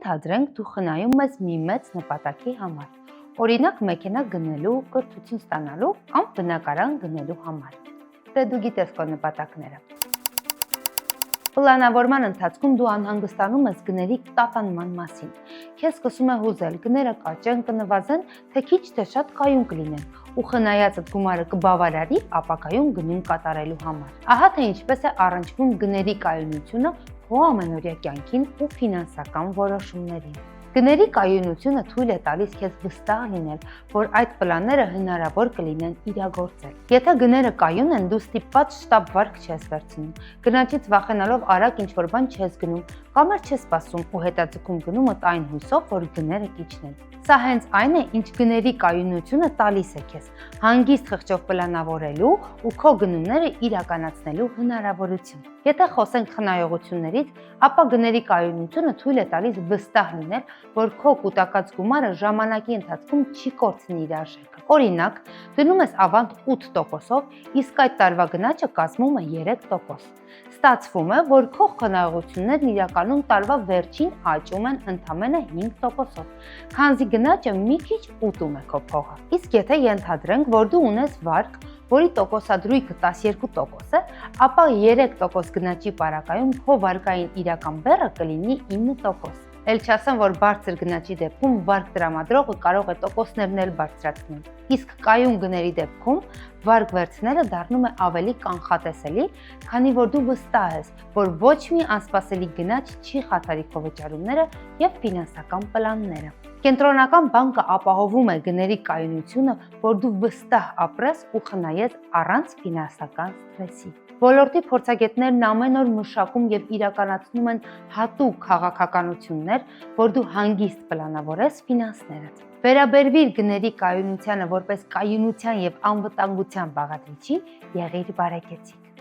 Ենթադրենք դու խնայում ես մի մեծ նպատակի համար, օրինակ մեքենա գնելու, կրթություն ստանալու կամ բնակարան գնելու համար։ Դե դու գիտես քո նպատակները։ Պլանավորման ընթացքում դու անհանգստանում ես գների տատանման մասին։ Քեզ սկսում է հուզել, գները կաճեն, կնվազեն, թե քիչ թե շատ կայուն կլինեն, ու խնայածդ գումարը կբավարարի ապագայում գնում կատարելու համար։ Ահա թե ինչպես է առնչվում գների կայունությունը քո ամենօրյա կյանքին ու ֆինանսական որոշումներին։ Գների կայունությունը թույլ է տալիս քեզ վստահ լինել, որ այդ պլանները հնարավոր կլինեն իրագործել։ Եթե գները կայուն են, դու ստիպված շտապ վարկ չես վերցնում, գնաճից վախենալով արագ ինչ-որ բան չես գնում, կամ չես սպասում ու հետաձգում գնումդ այն հույսով, որ գները կիջնեն։ Սա հենց այն է, ինչ գների կայունությունը տալիս է քեզ, հանգիստ խղճով պլանավորելու ու քո գնումները իրականացնելու հնարավորություն։ Եթե խոսենք խնայողություններից, ապա գների կայունությունը թույլ է տալիս վստահ լինել, որ քո կուտակած գումարը ժամանակի ընթացքում չի կորցնի իր արժեքը։ Օրինակ, դնում ես ավանդ 8%-ով, իսկ այդ տարվա գնաճը կազմում է 3%։ Ստացվում է, որ քո խնայողություններն իրականում տարվա վերջին աճում են ընդամենը 5%-ով, քանզի գնաճը մի քիչ ուտում է քո փողը։ Իսկ եթե ենթադրենք, որ դու ունես վարկ, որի տոկոսադրույքը 12% է, ապա 3% գնաճի պարագայում քո վարկային իրական բեռը կլինի 9%։ Էլ չասեմ, որ բարձր գնաճի դեպքում վարկ տրամադրողը կարող է տոկոսներն էլ բարձրացնել, իսկ կայուն գների դեպքում վարկ վերցնելը դառնում է ավելի կանխատեսելի, քանի որ դու վստահ ես, որ ոչ մի անսպասելի գնաճ չի խաթարի քո վճարումները եւ ֆինանսական պլանները։ Կենտրոնական բանկը ապահովում է գների կայունությունը, որ դու վստահ ապրես ու խնայես առանց ֆինանսական սթրեսի։ Ոլորտի փորձագետներն ամեն օր մշակում եւ իրականացնում են հատուկ քաղաքականություններ, որ դու հանգիստ պլանավորես ֆինանսներդ։ Վերաբերվիր գների կայունությանը որպես կայունության եւ անվտանգության բաղադրիչի, եղիր բարեկեցիկ։